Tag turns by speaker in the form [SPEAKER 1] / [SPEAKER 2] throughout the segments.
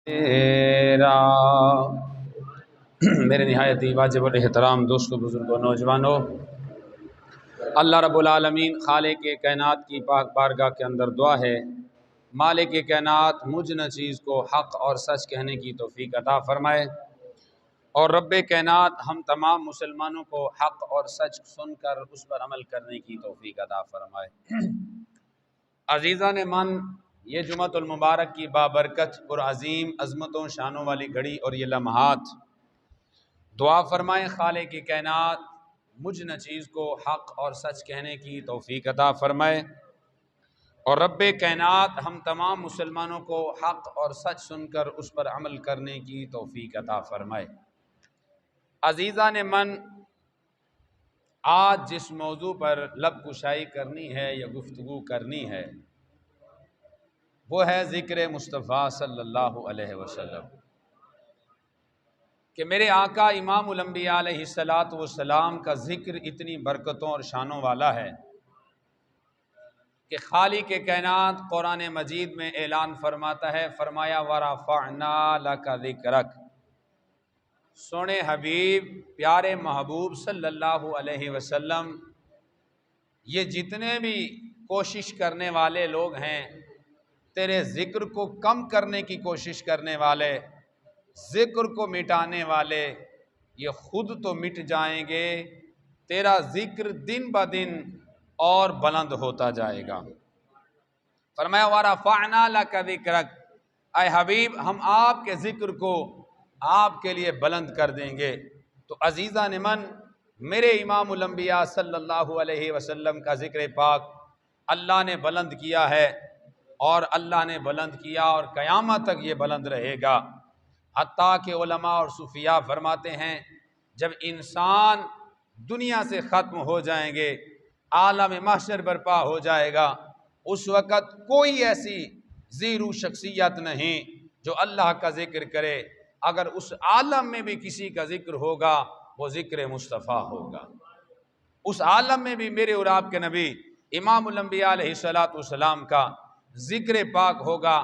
[SPEAKER 1] میرا میرے نہایت ہی واجب الاحترام دوستوں، بزرگوں، نوجوانوں، اللہ رب العالمین خالق کائنات کی پاک بارگاہ کے اندر دعا ہے، مالک کائنات مجھ نہ چیز کو حق اور سچ کہنے کی توفیق عطا فرمائے، اور رب کائنات ہم تمام مسلمانوں کو حق اور سچ سن کر اس پر عمل کرنے کی توفیق عطا فرمائے۔ عزیزان من، یہ جمعۃ المبارک کی بابرکت اور عظیم عظمتوں شانوں والی گھڑی اور یہ لمحات، دعا فرمائیں خالق کی کائنات مجھ نہ چیز کو حق اور سچ کہنے کی توفیق عطا فرمائے، اور رب کائنات ہم تمام مسلمانوں کو حق اور سچ سن کر اس پر عمل کرنے کی توفیق عطا فرمائے۔ عزیزان من، آج جس موضوع پر لب کشائی کرنی ہے یا گفتگو کرنی ہے وہ ہے ذکر مصطفیٰ صلی اللہ علیہ وسلم، کہ میرے آقا امام الانبیاء علیہ السلام کا ذکر اتنی برکتوں اور شانوں والا ہے کہ خالق کائنات قرآن مجید میں اعلان فرماتا ہے، فرمایا وَرَفَعْنَا لَكَ ذِكْرَكَ، سونے حبیب پیارے محبوب صلی اللہ علیہ وسلم، یہ جتنے بھی کوشش کرنے والے لوگ ہیں، تیرے ذکر کو کم کرنے کی کوشش کرنے والے، ذکر کو مٹانے والے، یہ خود تو مٹ جائیں گے، تیرا ذکر دن بہ دن اور بلند ہوتا جائے گا۔ فرمایا وَرَفَعْنَا لَكَ ذِكْرَكَ، اے حبیب ہم آپ کے ذکر کو آپ کے لیے بلند کر دیں گے۔ تو عزیزان من، میرے امام الانبیاء صلی اللہ علیہ وسلم کا ذکر پاک اللہ نے بلند کیا ہے، اور اللہ نے بلند کیا اور قیامت تک یہ بلند رہے گا، حتیٰ کہ علماء اور صوفیاء فرماتے ہیں جب انسان دنیا سے ختم ہو جائیں گے، عالم محشر برپا ہو جائے گا، اس وقت کوئی ایسی زیرو شخصیت نہیں جو اللہ کا ذکر کرے، اگر اس عالم میں بھی کسی کا ذکر ہوگا وہ ذکر مصطفیٰ ہوگا، اس عالم میں بھی میرے اور آپ کے نبی امام الانبیاء علیہ السلام کا ذکر پاک ہوگا،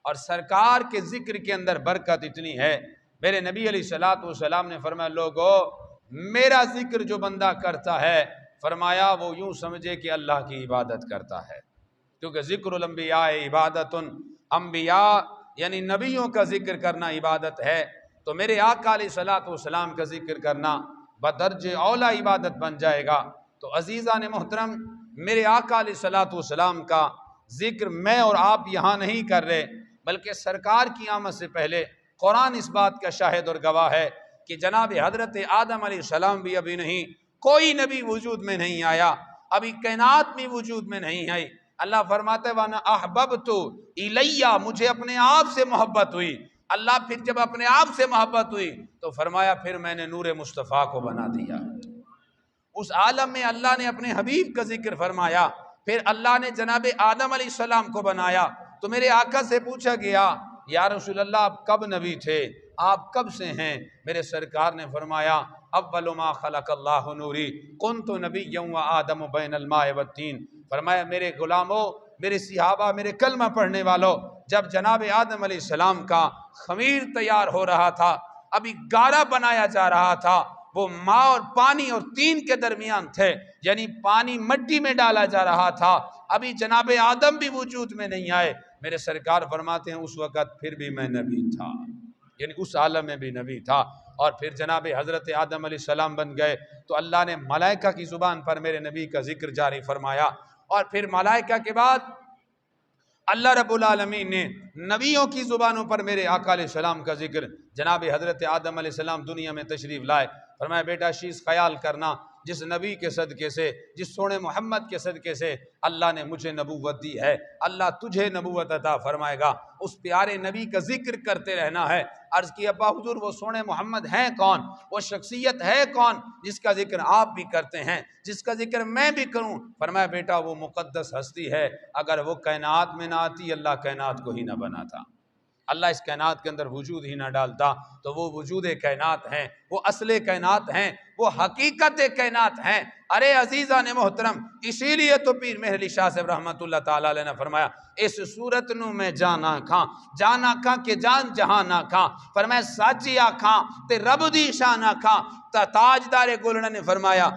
[SPEAKER 1] اور سرکار کے ذکر کے اندر برکت اتنی ہے، میرے نبی علیہ السلام نے فرمایا لوگو میرا ذکر جو بندہ کرتا ہے، فرمایا وہ یوں سمجھے کہ اللہ کی عبادت کرتا ہے، کیونکہ ذکر الانبیاء عبادت، انبیاء یعنی نبیوں کا ذکر کرنا عبادت ہے، تو میرے آقا علیہ السلام کا ذکر کرنا بدرجہ اولا عبادت بن جائے گا۔ تو عزیزان محترم، میرے آقا علیہ السلام کا ذکر میں اور آپ یہاں نہیں کر رہے، بلکہ سرکار کی آمد سے پہلے قرآن اس بات کا شاہد اور گواہ ہے کہ جناب حضرت آدم علیہ السلام بھی ابھی نہیں، کوئی نبی وجود میں نہیں آیا، ابھی کائنات بھی وجود میں نہیں آئی۔ اللہ فرماتا ہے وَأَنَا أَحْبَبْتُ إِلَيَّ، مجھے اپنے آپ سے محبت ہوئی۔ اللہ پھر جب اپنے آپ سے محبت ہوئی تو فرمایا پھر میں نے نور مصطفیٰ کو بنا دیا۔ اس عالم میں اللہ نے اپنے حبیب کا ذکر فرمایا، پھر اللہ نے جناب آدم علیہ السلام کو بنایا۔ تو میرے آقا سے پوچھا گیا یا رسول اللہ آپ کب نبی تھے، آپ کب سے ہیں؟ میرے سرکار نے فرمایا اول ما خلق اللہ نوری کنت نبیا و آدم بین الماء والطین، فرمایا میرے غلاموں، میرے صحابہ، میرے کلمہ پڑھنے والوں، جب جناب آدم علیہ السلام کا خمیر تیار ہو رہا تھا، ابھی گارا بنایا جا رہا تھا، وہ ماء اور پانی اور تین کے درمیان تھے، یعنی پانی مٹی میں ڈالا جا رہا تھا، ابھی جناب آدم بھی وجود میں نہیں آئے، میرے سرکار فرماتے ہیں اس وقت پھر بھی میں نبی تھا، یعنی اس عالم میں بھی نبی تھا۔ اور پھر جناب حضرت آدم علیہ السلام بن گئے تو اللہ نے ملائکہ کی زبان پر میرے نبی کا ذکر جاری فرمایا، اور پھر ملائکہ کے بعد اللہ رب العالمین نے نبیوں کی زبانوں پر میرے آقا علیہ السلام کا ذکر، جناب حضرت آدم علیہ السلام دنیا میں تشریف لائے، فرمایا بیٹا شیز خیال کرنا جس نبی کے صدقے سے، جس سونے محمد کے صدقے سے اللہ نے مجھے نبوت دی ہے، اللہ تجھے نبوت عطا فرمائے گا، اس پیارے نبی کا ذکر کرتے رہنا ہے۔ عرض کیا ابا حضور وہ سونے محمد ہیں کون، وہ شخصیت ہے کون جس کا ذکر آپ بھی کرتے ہیں، جس کا ذکر میں بھی کروں؟ فرمایا بیٹا وہ مقدس ہستی ہے، اگر وہ کائنات میں نہ آتی اللہ کائنات کو ہی نہ بناتا۔ اللہ اس کائنات کے اندر وجود ہی نہ ڈالتا تو وہ وجود کائنات ہیں، وہ اصل کائنات ہیں، وہ حقیقت کائنات ہیں۔ ارے عزیزان محترم، اسی لیے تو پیر مہر علی شاہ صاحب رحمۃ اللہ تعالی علیہ نے فرمایا اس صورت نو میں جانا کھاں کہ جان جہاں نہ کھاں، فرمایا سچی آکھاں تے رب دی شان آکھاں۔ تاجدار گولڑا نے فرمایا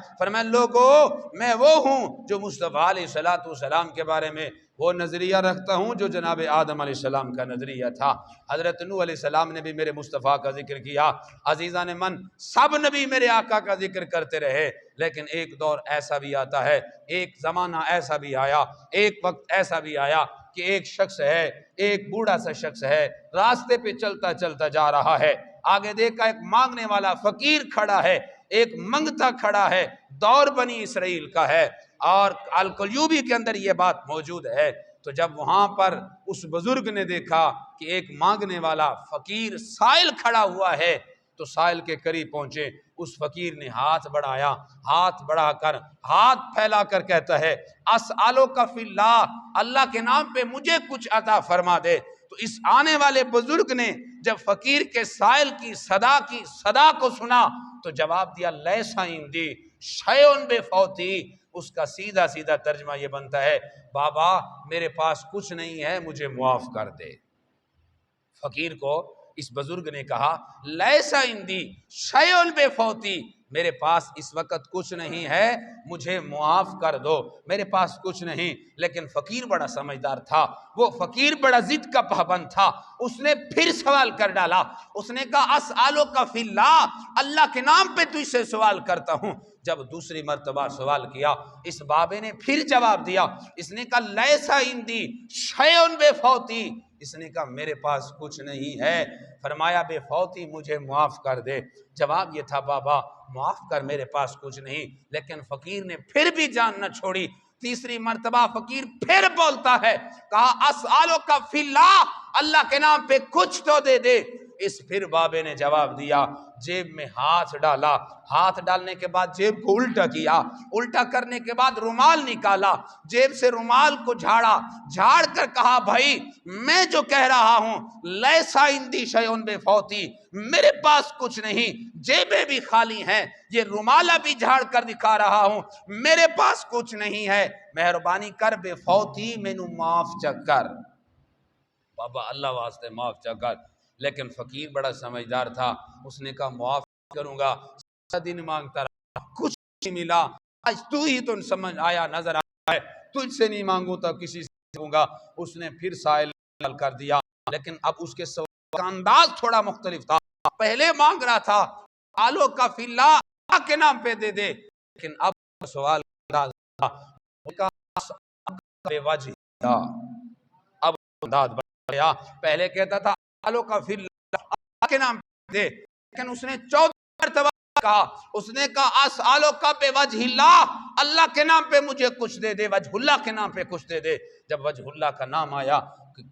[SPEAKER 1] لوگو میں وہ ہوں جو مصطفیٰ علیہ السلام کے بارے میں وہ نظریہ رکھتا ہوں جو جناب آدم علیہ السلام کا نظریہ تھا۔ حضرت نوح علیہ السلام نے بھی میرے مصطفیٰ کا ذکر کیا۔ عزیزان من، سب نبی میرے آقا کا ذکر کرتے رہے، لیکن ایک دور ایسا بھی آتا ہے، ایک زمانہ ایسا بھی آیا، ایک وقت ایسا بھی آیا کہ ایک شخص ہے، ایک بوڑھا سا شخص ہے، راستے پہ چلتا چلتا جا رہا ہے، آگے دیکھا ایک مانگنے والا فقیر کھڑا ہے، ایک منگتا کھڑا ہے، دور بنی اسرائیل کا ہے، اور القلیوبی کے اندر یہ بات موجود ہے۔ تو جب وہاں پر اس بزرگ نے دیکھا کہ ایک مانگنے والا فقیر سائل کھڑا ہوا ہے تو سائل کے قریب پہنچے، اس فقیر نے ہاتھ بڑھایا، ہاتھ بڑھا کر ہاتھ پھیلا کر کہتا ہے اسألوک فی اللہ، اللہ کے نام پہ مجھے کچھ عطا فرما دے۔ تو اس آنے والے بزرگ نے جب فقیر کے سائل کی صدا کو سنا تو جواب دیا لیسا عندی شیء بفوتی۔ اس کا سیدھا ترجمہ یہ بنتا ہے بابا میرے پاس کچھ نہیں ہے، مجھے معاف کر دے۔ فقیر کو اس بزرگ نے کہا لیسا عندی شیء بفوتی، میرے پاس اس وقت کچھ نہیں ہے، مجھے معاف کر دو، میرے پاس کچھ نہیں۔ لیکن فقیر بڑا سمجھدار تھا، وہ فقیر بڑا ضد کا پابند تھا، اس نے پھر سوال کر ڈالا، اس نے کہا اسألوک فی اللہ، اللہ کے نام پہ تجھ سے سوال کرتا ہوں۔ جب دوسری مرتبہ سوال کیا اس بابے نے پھر جواب دیا، اس نے کہا لیسا عندی شیء بفوتی، اس نے کہا میرے پاس کچھ نہیں ہے۔ فرمایا بے فوتی مجھے معاف کر دے۔ جواب یہ تھا بابا معاف کر، میرے پاس کچھ نہیں۔ لیکن فقیر نے پھر بھی جان نہ چھوڑی، تیسری مرتبہ فقیر پھر بولتا ہے، کہا اسألوک فی اللہ، اللہ کے نام پہ کچھ تو دے دے۔ اس پھر بابے نے جواب دیا، جیب میں ہاتھ ڈالا، ہاتھ ڈالنے کے بعد جیب کو الٹا کیا، الٹا کرنے کے بعد رومال نکالا، جیب سے رومال کو جھاڑا، جھاڑ کر کہا بھائی میں جو کہہ رہا ہوں لیسا عندی شیء بفوتی، میرے پاس کچھ نہیں، جیبیں بھی خالی ہیں، یہ رومالہ بھی جھاڑ کر دکھا رہا ہوں، میرے پاس کچھ نہیں ہے، مہربانی کر بفوتی مینو معاف چا کر۔ بابا اللہ واسطے معاف چا کر۔ لیکن فقیر بڑا سمجھدار تھا، اس نے کہا معاف کروں گا، دن مانگتا رہا کچھ نہیں ملا، آج تو ہی تو سمجھ آیا نظر آیا ہے، تجھ سے نہیں مانگوں تو کسی سے مانگوں گا۔ اس نے پھر سائل کر دیا، لیکن اب اس کے سوال کا انداز تھوڑا مختلف تھا۔ پہلے مانگ رہا تھا آلو کا فی اللہ، اللہ کے نام پہ دے دے، لیکن اب سوال کا انداز بے وجہ، اب انداز بڑھ گیا۔ پہلے کہتا تھا آلو کا فی اللہ، اللہ کے نام پہ دے، لیکن اس نے 14 مرتبہ کہا، اس نے کہا اسألوک بوجہ اللہ، اللہ کے نام پہ مجھے کچھ دے دے، وجہ اللہ کے نام پہ کچھ دے دے۔ جب وجہ اللہ کا نام آیا،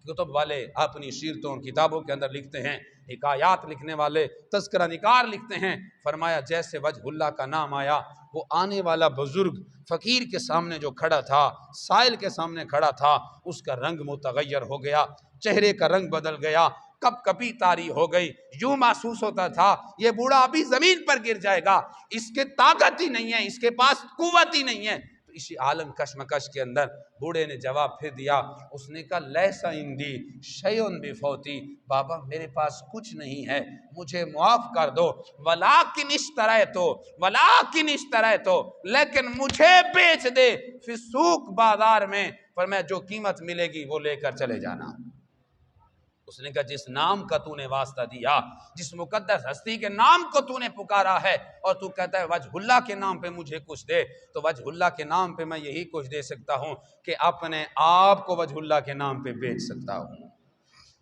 [SPEAKER 1] کتب والے اپنی سیرتوں کتابوں کے اندر لکھتے ہیں، حکایات لکھنے والے تذکرہ نگار لکھتے ہیں، فرمایا جیسے وجہ اللہ کا نام آیا، وہ آنے والا بزرگ فقیر کے سامنے جو کھڑا تھا، سائل کے سامنے کھڑا تھا، اس کا رنگ متغیر ہو گیا، چہرے کا رنگ بدل گیا، کپ کپی طاری ہو گئی، یوں محسوس ہوتا تھا یہ بوڑھا ابھی زمین پر گر جائے گا، اس کے طاقت ہی نہیں ہے، اس کے پاس قوت ہی نہیں ہے۔ تو اسی عالم کشمکش کے اندر بوڑھے نے جواب پھر دیا، اس نے کہا لیسا عندی شیء بفوتی، بابا میرے پاس کچھ نہیں ہے، مجھے معاف کر دو، ولیکن اشتریتو، لیکن مجھے بیچ دے فی السوق، بازار میں، پر میں جو قیمت ملے گی وہ لے کر چلے جانا۔ اس نے کہا جس نام کا تو نے واسطہ دیا، جس مقدس ہستی کے نام کو تو نے پکارا ہے، اور تو کہتا ہے وجہ اللہ کے نام پہ مجھے کچھ دے، تو وجہ اللہ کے نام پہ میں یہی کچھ دے سکتا ہوں کہ اپنے آپ کو وجہ اللہ کے نام پہ بیچ سکتا ہوں۔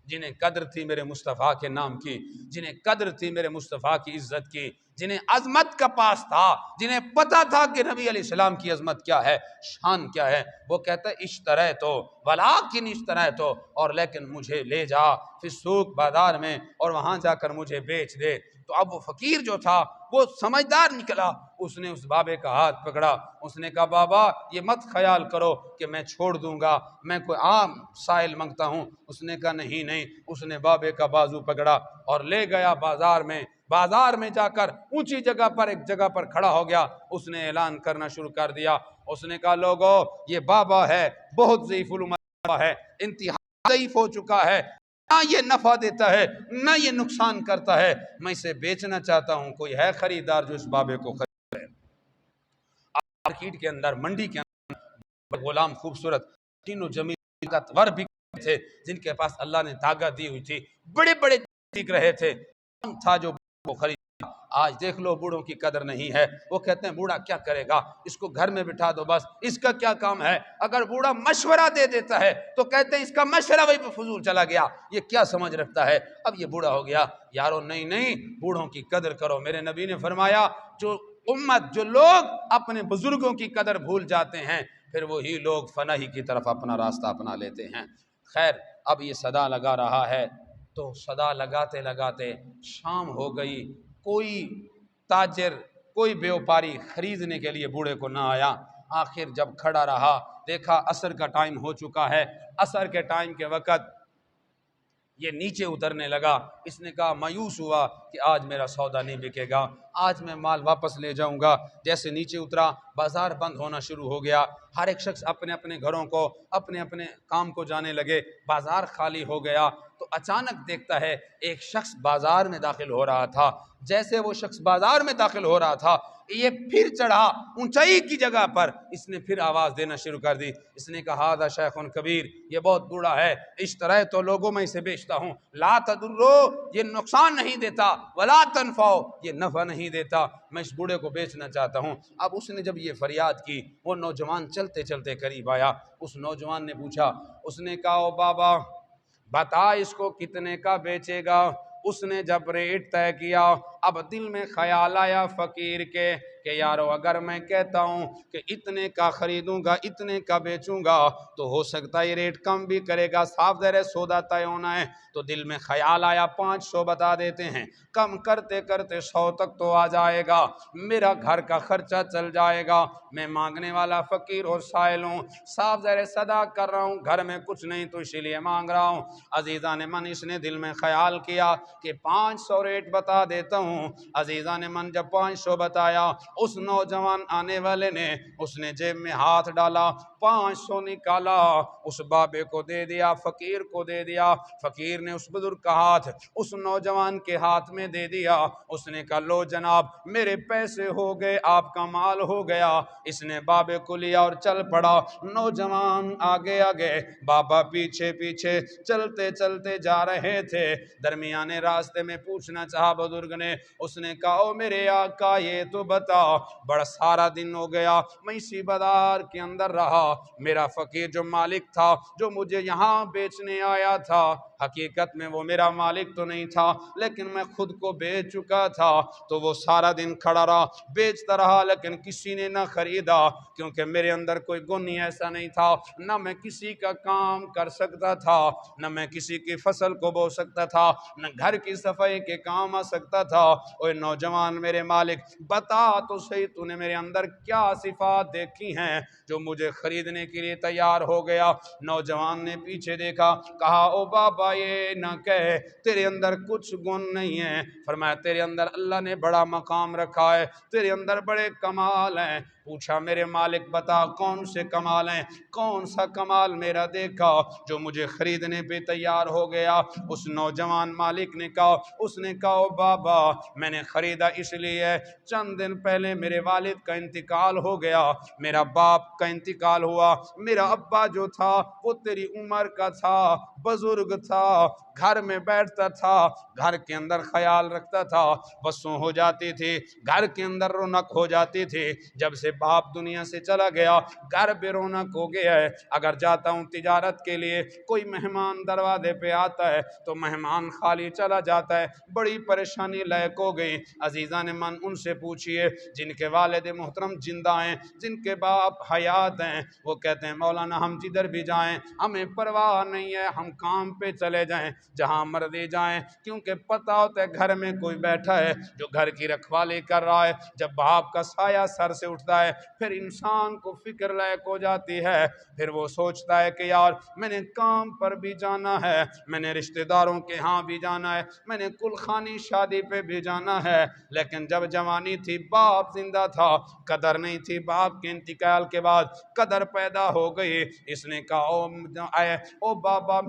[SPEAKER 1] جنہیں قدر تھی میرے مصطفیٰ کے نام کی، جنہیں قدر تھی میرے مصطفیٰ کی عزت کی، جنہیں عظمت کا پاس تھا، جنہیں پتہ تھا کہ نبی علیہ السلام کی عظمت کیا ہے، شان کیا ہے، وہ کہتا ہے اشترے تو ولیکن اشترے تو، اور لیکن مجھے لے جا پھر سوق بازار میں اور وہاں جا کر مجھے بیچ دے۔ تو اب وہ فقیر جو تھا وہ سمجھدار نکلا، اس نے اس بابے کا ہاتھ پکڑا، اس نے کہا بابا یہ مت خیال کرو کہ میں چھوڑ دوں گا، میں کوئی عام سائل مانگتا ہوں۔ اس نے کہا نہیں نہیں، اس نے بابے کا بازو پکڑا اور لے گیا بازار میں۔ بازار میں جا کر اونچی جگہ پر ایک جگہ پر کھڑا ہو گیا، اس نے اعلان کرنا شروع کر دیا۔ اس نے کہا لوگو یہ بابا ہے، بہت ضعیف الامت ہے، انتہا ضعیف ہو چکا ہے، نہ یہ نفع دیتا ہے نہ یہ نقصان کرتا ہے، میں اسے بیچنا چاہتا ہوں، کوئی ہے خریدار جو اس بابے کو خرید؟ مارکیٹ کے اندر، منڈی کے اندر غلام خوبصورت تینوں جمیل ور بھی تھے جن کے پاس اللہ نے طاقت دی ہوئی تھی، بڑے بڑے دکھ رہے تھے، تھا جو وہ خرید۔ آج دیکھ لو بوڑھوں کی قدر نہیں ہے، وہ کہتے ہیں بوڑھا کیا کرے گا، اس کو گھر میں بٹھا دو بس، اس کا کیا کام ہے۔ اگر بوڑھا مشورہ دے دیتا ہے تو کہتے ہیں اس کا مشورہ وہی پہ فضول چلا گیا، یہ کیا سمجھ رکھتا ہے، اب یہ بوڑھا ہو گیا۔ یارو نہیں نہیں، بوڑھوں کی قدر کرو۔ میرے نبی نے فرمایا جو امت، جو لوگ اپنے بزرگوں کی قدر بھول جاتے ہیں پھر وہی لوگ فناہی کی طرف اپنا راستہ اپنا لیتے ہیں۔ خیر اب یہ صدا لگا رہا ہے، تو صدا لگاتے لگاتے شام ہو گئی، کوئی تاجر، کوئی بیوپاری خریدنے کے لیے بوڑھے کو نہ آیا۔ آخر جب کھڑا رہا، دیکھا عصر کا ٹائم ہو چکا ہے، عصر کے ٹائم کے وقت یہ نیچے اترنے لگا۔ اس نے کہا مایوس ہوا کہ آج میرا سودا نہیں بکے گا، آج میں مال واپس لے جاؤں گا۔ جیسے نیچے اترا بازار بند ہونا شروع ہو گیا، ہر ایک شخص اپنے اپنے گھروں کو، اپنے اپنے کام کو جانے لگے، بازار خالی ہو گیا۔ تو اچانک دیکھتا ہے ایک شخص بازار میں داخل ہو رہا تھا۔ جیسے وہ شخص بازار میں داخل ہو رہا تھا، یہ پھر چڑھا اونچائی کی جگہ پر، اس نے پھر آواز دینا شروع کر دی۔ اس نے کہا ہذا شیخ کبیر، یہ بہت بوڑھا ہے، اشترے تو لوگوں میں اسے بیچتا ہوں، لا تضرو، یہ نقصان نہیں دیتا، ولا تنفعو، یہ نفع نہیں دیتا، میں اس بوڑھے کو بیچنا چاہتا ہوں۔ اب اس نے جب یہ فریاد کی، وہ نوجوان چلتے چلتے قریب آیا، اس نوجوان نے پوچھا، اس نے کہا او بابا بتا اس کو کتنے کا بیچے گا۔ اس نے جب ریٹ طے کیا، اب دل میں خیال آیا فقیر کے کہ یارو اگر میں کہتا ہوں کہ اتنے کا خریدوں گا اتنے کا بیچوں گا تو ہو سکتا ہے یہ ریٹ کم بھی کرے گا، صاف ظاہر ہے سودا طے ہونا ہے۔ تو دل میں خیال آیا 500 بتا دیتے ہیں، کم کرتے کرتے 100 تک تو آ جائے گا، میرا گھر کا خرچہ چل جائے گا، میں مانگنے والا فقیر اور سائل ہوں، صاف ظاہر صدا کر رہا ہوں، گھر میں کچھ نہیں تو اسی لیے مانگ رہا ہوں۔ عزیزان من، اس نے دل میں خیال کیا کہ 500 ریٹ بتا دیتا ہوں۔ عزیزان من جب 500 بتایا، اس نوجوان آنے والے نے، اس نے جیب میں ہاتھ ڈالا، 500 نکالا، اس بابے کو دے دیا، فقیر کو دے دیا۔ فقیر نے اس بزرگ کا ہاتھ اس نوجوان کے ہاتھ میں دے دیا۔ اس نے کہا لو جناب میرے پیسے ہو گئے، آپ کا مال ہو گیا۔ اس نے بابے کو لیا اور چل پڑا، نوجوان آگے آگے، بابا پیچھے پیچھے، چلتے چلتے جا رہے تھے۔ درمیانے راستے میں پوچھنا چاہا بزرگ نے، اس نے کہا او میرے آقا یہ تو بتا، بڑا سارا دن ہو گیا میں اسی بازار کے اندر رہا، میرا فقیر جو مالک تھا جو مجھے یہاں بیچنے آیا تھا، حقیقت میں وہ میرا مالک تو نہیں تھا لیکن میں خود کو بیچ چکا تھا، تو وہ سارا دن کھڑا رہا بیچتا رہا لیکن کسی نے نہ خریدا، کیونکہ میرے اندر کوئی گن ہی ایسا نہیں تھا، نہ میں کسی کا کام کر سکتا تھا، نہ میں کسی کی فصل کو بو سکتا تھا، نہ گھر کی صفائی کے کام آ سکتا تھا۔ اوے نوجوان میرے مالک بتا تو صحیح تو نے میرے اندر کیا صفات دیکھی ہیں جو مجھے خریدنے کے لیے تیار ہو گیا۔ نوجوان نے پیچھے دیکھا، کہا او بابا یہ نہ کہے تیرے اندر کچھ گن نہیں ہے، فرمایا تیرے اندر اللہ نے بڑا مقام رکھا ہے، تیرے اندر بڑے کمال ہیں۔ پوچھا میرے مالک بتا کون سے کمال ہیں، کون سا کمال میرا دیکھا جو مجھے خریدنے پہ تیار ہو گیا۔ اس نوجوان مالک نے کہا، اس نے کہا او بابا میں نے خریدا اس لیے چند دن پہلے میرے والد کا انتقال ہو گیا، میرا باپ کا انتقال ہوا، میرا ابا جو تھا وہ تیری عمر کا تھا، بزرگ تھا، تھا, گھر میں بیٹھتا تھا, گھر کے اندر خیال رکھتا تھا, وسوں ہو جاتی تھی, گھر کے اندر رونق ہو جاتی تھی. جب سے باپ دنیا سے چلا گیا گھر بے رونق ہو گیا ہے. اگر جاتا ہوں تجارت کے لیے, کوئی مہمان دروازے پہ آتا ہے تو مہمان خالی چلا جاتا ہے, بڑی پریشانی لائق ہو گئی. عزیزان من, ان سے پوچھئے جن کے والد محترم زندہ ہیں, جن کے باپ حیات ہیں, وہ کہتے ہیں مولانا ہم جدھر بھی جائیں ہمیں پرواہ نہیں ہے, ہم کام پہ چلے جائیں, جہاں مرضی جائیں, کیونکہ پتہ ہوتا ہے گھر میں کوئی بیٹھا ہے جو گھر کی رکھوالی کر رہا ہے. جب باپ کا سایہ سر سے اٹھتا ہے پھر انسان کو فکر لائق ہو جاتی ہے, پھر وہ سوچتا ہے کہ یار میں نے کام پر بھی جانا ہے, میں نے رشتہ داروں کے ہاں بھی جانا ہے, میں نے کل خانی شادی پہ بھی جانا ہے. لیکن جب جوانی تھی باپ زندہ تھا, قدر نہیں تھی. باپ کے انتقال کے بعد قدر پیدا ہو گئی. اس نے کہا او بابا,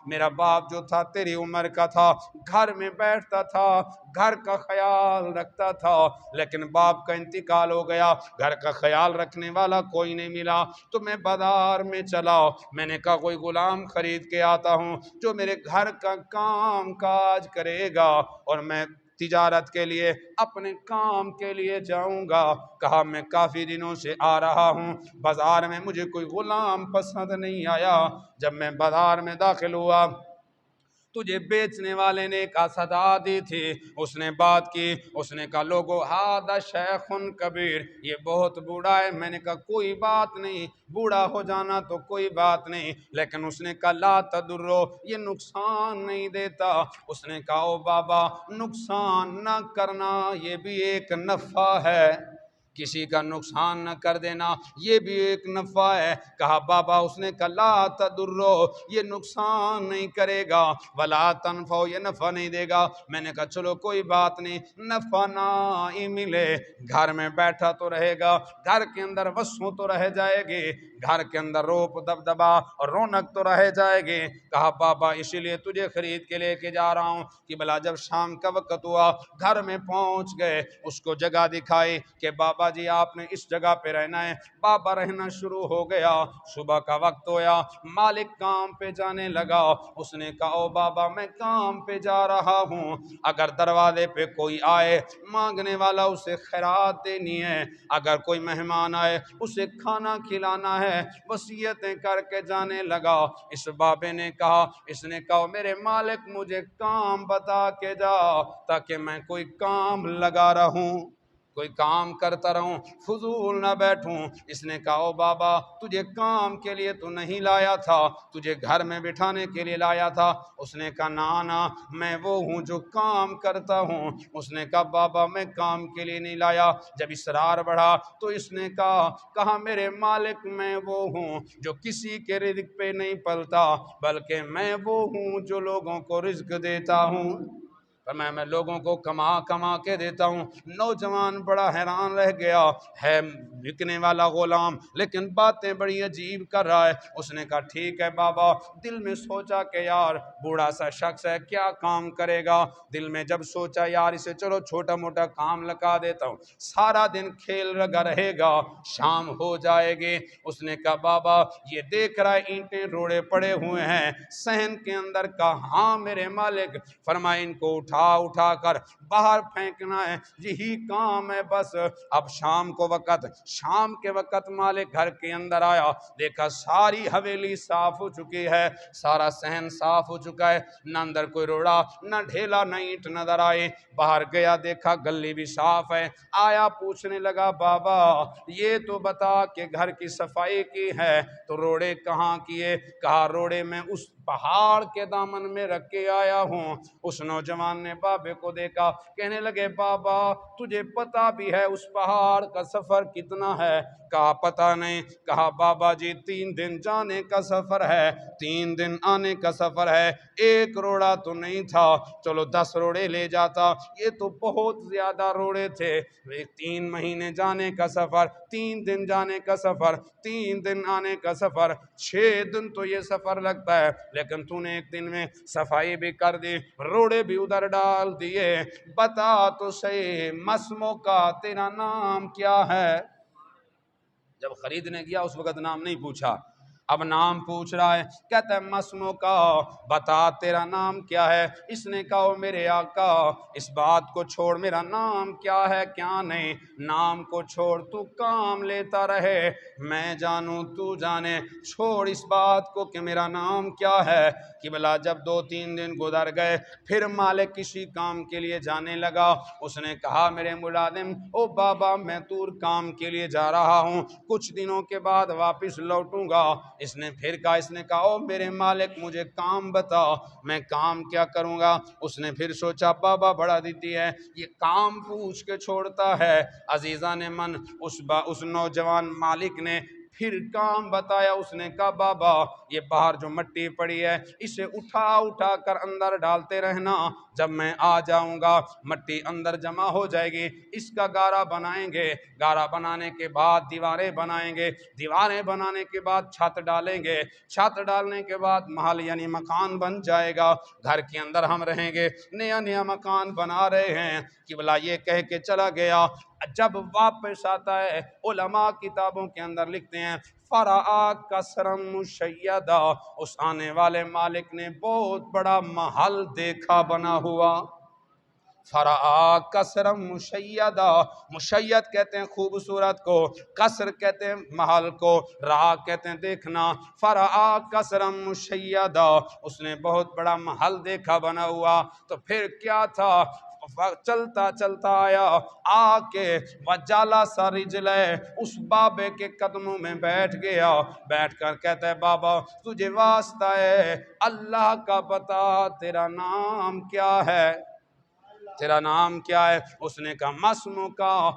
[SPEAKER 1] میرا باپ جو تھا تیری عمر کا تھا, گھر میں بیٹھتا تھا, گھر کا خیال رکھتا تھا, لیکن باپ کا انتقال ہو گیا, گھر کا خیال رکھنے والا کوئی نہیں ملا, تو میں بازار میں چلا, میں نے کہا کوئی غلام خرید کے آتا ہوں جو میرے گھر کا کام کاج کرے گا, اور میں تجارت کے لیے اپنے کام کے لیے جاؤں گا. کہا میں کافی دنوں سے آ رہا ہوں, بازار میں مجھے کوئی غلام پسند نہیں آیا. جب میں بازار میں داخل ہوا, تجھے بیچنے والے نے ایک صدا دی تھی, اس نے بات کی, اس نے کہا لوگو ہذا شیخ کبیر, یہ بہت بوڑھا ہے. میں نے کہا کوئی بات نہیں, بوڑھا ہو جانا تو کوئی بات نہیں, لیکن اس نے کہا لا تدرو, یہ نقصان نہیں دیتا. اس نے کہا او بابا نقصان نہ کرنا یہ بھی ایک نفع ہے, کسی کا نقصان نہ کر دینا یہ بھی ایک نفع ہے. کہا بابا, اس نے کہا لا تدرو, یہ نقصان نہیں کرے گا, ولا تنفع, یہ نفع نہیں دے گا. میں نے کہا چلو کوئی بات نہیں, نفع نہ ہی ملے, گھر میں بیٹھا تو رہے گا, گھر کے اندر وسوں تو رہ جائے گی, گھر کے اندر روپ دبدبا اور رونق تو رہ جائے گی. کہا بابا اسی لیے تجھے خرید کے لے کے جا رہا ہوں کہ بلا جب شام کا وقت ہوا, گھر میں پہنچ گئے, اس کو جگہ دکھائی کہ بابا جی آپ نے اس جگہ پہ رہنا ہے. بابا رہنا شروع ہو گیا. صبح کا وقت ہویا, مالک کام پہ جانے لگا. اس نے کہا او بابا میں کام پہ جا رہا ہوں, اگر دروازے پہ کوئی آئے مانگنے والا اسے خیرات دینی ہے, اگر کوئی مہمان آئے اسے کھانا کھلانا ہے, وصیتیں کر کے جانے لگا. اس بابے نے کہا, اس نے کہا میرے مالک مجھے کام بتا کے جا تاکہ میں کوئی کام لگا رہوں, کوئی کام کرتا رہوں, فضول نہ بیٹھوں. اس نے کہا او بابا تجھے کام کے لیے تو نہیں لایا تھا, تجھے گھر میں بٹھانے کے لیے لایا تھا. اس نے کہا نا میں وہ ہوں جو کام کرتا ہوں. اس نے کہا بابا میں کام کے لیے نہیں لایا. جب اصرار بڑھا تو اس نے کہا میرے مالک میں وہ ہوں جو کسی کے رزق پہ نہیں پلتا, بلکہ میں وہ ہوں جو لوگوں کو رزق دیتا ہوں, میں لوگوں کو کما کے دیتا ہوں. نوجوان بڑا حیران رہ گیا, ہے بکنے والا غلام لیکن باتیں بڑی عجیب کر رہا ہے. اس نے کہا ٹھیک ہے بابا. دل میں سوچا کہ یار بوڑھا سا شخص ہے, کیا کام کرے گا. دل میں جب سوچا یار اسے چلو چھوٹا موٹا کام لگا دیتا ہوں, سارا دن کھیل لگا رہے گا, شام ہو جائے گی. اس نے کہا بابا یہ دیکھ رہا ہے اینٹیں روڑے پڑے ہوئے ہیں صحن کے اندر کا, ہاں میرے مالک. فرمائے ان کو اٹھا کر باہر پھینکنا ہے, یہی کام ہے بس. اب شام کے وقت مالک گھر کے اندر آیا, دیکھا ساری حویلی صاف ہو چکی ہے, سارا صحن صاف ہو چکا ہے, نہ اندر کوئی روڑا نہ ڈھیلا نہ اینٹ نظر آئے. باہر گیا دیکھا گلی بھی صاف ہے, آیا پوچھنے لگا بابا یہ تو بتا کہ گھر کی صفائی کی ہے تو روڑے کہاں کیے. کہا روڑے میں اس پہاڑ کے دامن میں رکھ کے آیا ہوں. اس نوجوان نے بابے کو دیکھا, کہنے لگے بابا تجھے پتا بھی ہے اس پہاڑ کا سفر کتنا ہے. کہا پتا نہیں. کہا بابا جی 3 دن جانے کا سفر ہے, 3 دن آنے کا سفر ہے, ایک روڑا تو نہیں تھا, چلو 10 روڑے لے جاتا, یہ تو بہت زیادہ روڑے تھے. 3 مہینے جانے کا سفر, 3 دن جانے کا سفر, 3 دن آنے کا سفر, 6 دن تو یہ سفر لگتا ہے, لیکن تو نے ایک دن میں صفائی بھی کر دی, روڑے بھی ادھر ڈال دیے. بتا تو صحیح مسمو کا تیرا نام کیا ہے. جب خریدنے گیا اس وقت نام نہیں پوچھا, اب نام پوچھ رہا ہے، کہتا ہے مسمو کا، بتا تیرا نام کیا ہے؟ اس نے کہا میرے آقا اس بات کو چھوڑ، میرا نام کیا ہے کیا نہیں، نام کو چھوڑ، تو کام لیتا رہے، میں جانوں تو جانے، چھوڑ اس بات کو کہ میرا نام کیا ہے۔ قبلہ جب 2-3 دن گزر گئے، پھر مالک کسی کام کے لیے جانے لگا، اس نے کہا میرے ملازم، او بابا میں دور کام کے لیے جا رہا ہوں، کچھ دنوں کے بعد واپس لوٹوں گا۔ اس نے پھر کہا، اس نے کہا او میرے مالک مجھے کام بتاؤ، میں کام کیا کروں گا؟ اس نے پھر سوچا بابا بڑا دیتی ہے، یہ کام پوچھ کے چھوڑتا ہے۔ عزیزان من، اس نوجوان مالک نے پھر کام بتایا، اس نے کہا بابا یہ باہر جو مٹی پڑی ہے اسے اٹھا اٹھا کر اندر ڈالتے رہنا، جب میں آ جاؤں گا مٹی اندر جمع ہو جائے گی، اس کا گارا بنائیں گے، گارا بنانے کے بعد دیواریں بنائیں گے، دیواریں بنانے کے بعد چھت ڈالیں گے، چھت ڈالنے کے بعد محل یعنی مکان بن جائے گا، گھر کے اندر ہم رہیں گے، نیا نیا مکان بنا رہے ہیں۔ قبلہ یہ کہہ کے چلا گیا۔ جب واپس آتا ہے، علماء کتابوں کے اندر لکھتے ہیں فرآ قصرم مشیدہ، اس آنے والے مالک نے بہت بڑا محل دیکھا بنا ہوا۔ فرآ قصرم مشیدہ، مشید کہتے ہیں خوبصورت کو، قصر کہتے ہیں محل کو، را کہتے ہیں دیکھنا۔ فرآ قصرم مشیدہ، اس نے بہت بڑا محل دیکھا بنا ہوا۔ تو پھر کیا تھا، چلتا چلتا آیا، آ کے وجالا سا رجلے، اس بابے کے قدموں میں بیٹھ گیا، بیٹھ کر کہتا ہے بابا تجھے واسطہ ہے اللہ کا بتا تیرا نام کیا ہے، تیرا نام کیا ہے؟ اس نے کہا مسمو کا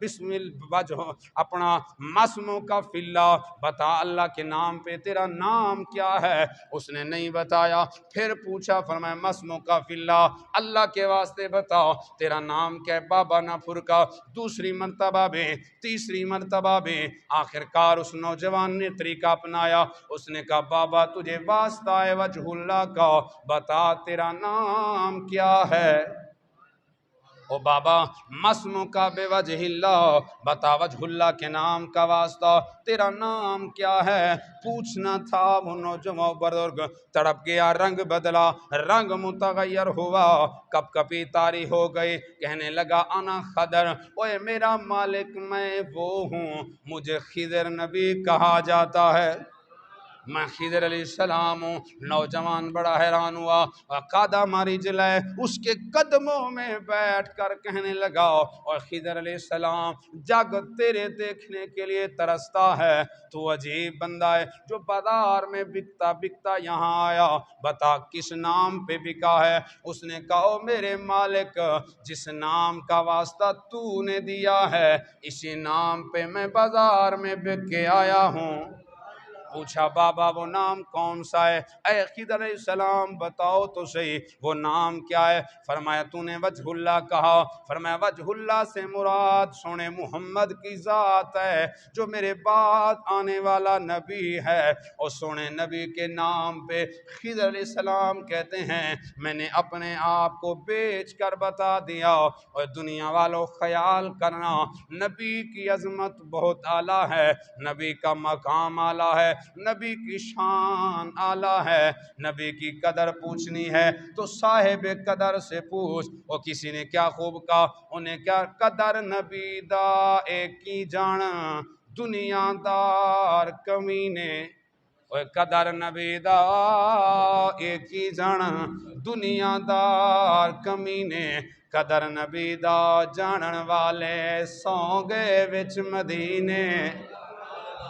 [SPEAKER 1] بسم الوجہ، اپنا مسمو کا فی اللہ، بتا اللہ کے نام پہ تیرا نام کیا ہے؟ اس نے نہیں بتایا، پھر پوچھا، فرمایا مسمو کا فی اللہ، اللہ کے واسطے بتاؤ تیرا نام کیا ہے؟ بابا نہ پھرکا، دوسری مرتبہ بھی، تیسری مرتبہ بھی، آخرکار اس نوجوان نے طریقہ اپنایا، اس نے کہا بابا تجھے واسطہ ہے وجہ اللہ کا، بتا تیرا نام کیا ہے؟ او بابا مسمو کا بے وجہ اللہ، بتا وجہ اللہ کے نام کا واسطہ تیرا نام کیا ہے؟ پوچھنا تھا۔ وہ نوجوان بزرگ تڑپ گیا، رنگ بدلا، رنگ متغیر ہوا، کپ کپی طاری ہو گئی، کہنے لگا انا خضر، اوے میرا مالک میں وہ ہوں، مجھے خضر نبی کہا جاتا ہے، میں خضر علیہ السلام ہوں۔ نوجوان بڑا حیران ہوا، قدم رجلے، اس کے قدموں میں بیٹھ کر کہنے لگا، اور خضر علیہ السلام جگ تیرے دیکھنے کے لیے ترستا ہے، تو عجیب بندہ ہے جو بازار میں بکتا بکتا یہاں آیا، بتا کس نام پہ بکا ہے؟ اس نے کہا میرے مالک جس نام کا واسطہ تو نے دیا ہے اسی نام پہ میں بازار میں بک کے آیا ہوں۔ پوچھا بابا وہ نام کون سا ہے؟ اے خضر علیہ السلام بتاؤ تو صحیح وہ نام کیا ہے؟ فرمایا تو نے وجہ اللہ کہا، فرمایا وجہ اللہ سے مراد سونے محمد کی ذات ہے جو میرے بعد آنے والا نبی ہے، اور سونے نبی کے نام پہ خضر علیہ السلام کہتے ہیں میں نے اپنے آپ کو بیچ کر بتا دیا۔ اور دنیا والوں خیال کرنا، نبی کی عظمت بہت اعلیٰ ہے، نبی کا مقام اعلیٰ ہے، نبی کی شان اعلیٰ ہے، نبی کی قدر پوچھنی ہے تو صاحب قدر سے پوچھ۔ اور کسی نے کیا خوب کہا، انہیں کیا قدر نبی دا ایک کی جان دنیا دار کمینے، اور قدر نبی دا ایک ہی جان دنیا دار کمینے، قدر نبی دا جانن والے سو گئے وچ مدینے۔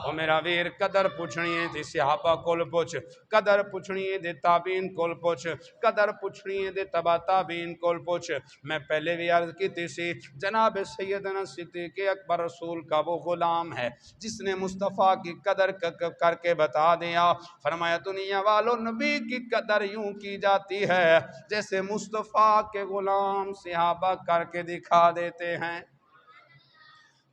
[SPEAKER 1] او میرا ویر قدر پوچھنی ہے تے صحابہ کول پوچھ، قدر پوچھنی ہے تے تابعین کول پوچھ، قدر پوچھنی ہے تے تبع تابعین کول پوچھ۔ میں پہلے بھی عرض کی تھی جناب سیدنا صدیق اکبر رسول کا وہ غلام ہے جس نے مصطفیٰ کی قدر کر کے بتا دیا، فرمایا دنیا والوں نبی کی قدر یوں کی جاتی ہے جیسے مصطفیٰ کے غلام صحابہ کر کے دکھا دیتے ہیں۔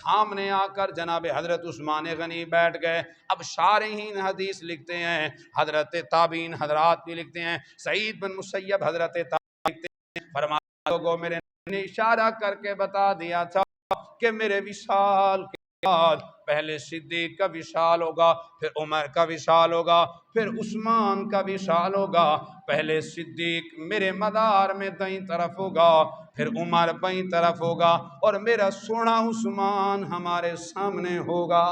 [SPEAKER 1] سامنے آ کر جناب حضرت عثمان غنی بیٹھ گئے۔ اب شارحین حدیث لکھتے ہیں، حضرت تابعین حضرات بھی لکھتے ہیں، سعید بن مسیب حضرت تابعین لکھتے ہیں، فرمایا لوگوں میرے نے اشارہ کر کے بتا دیا تھا کہ میرے وصال کے بعد پہلے صدیق کا وصال ہوگا، پھر عمر کا وصال ہوگا، پھر عثمان کا وصال ہوگا۔ پہلے صدیق میرے مدار میں دائیں طرف ہوگا، پھر عمر بائیں طرف ہوگا، اور میرا سونا عثمان ہمارے سامنے ہوگا۔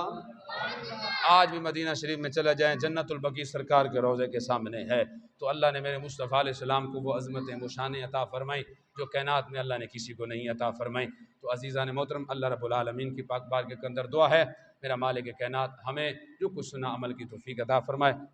[SPEAKER 1] آج بھی مدینہ شریف میں چلا جائیں، جنت البقیع سرکار کے روضے کے سامنے ہے۔ تو اللہ نے میرے مصطفیٰ علیہ السلام کو وہ عظمتیں، وہ شانیں عطا فرمائی جو کائنات میں اللہ نے کسی کو نہیں عطا فرمائی۔ تو عزیزان محترم، اللہ رب العالمین کی پاک بارگاہ کے اندر دعا ہے، میرا مالک کائنات ہمیں جو کچھ سنا عمل کی توفیق عطا فرمائے۔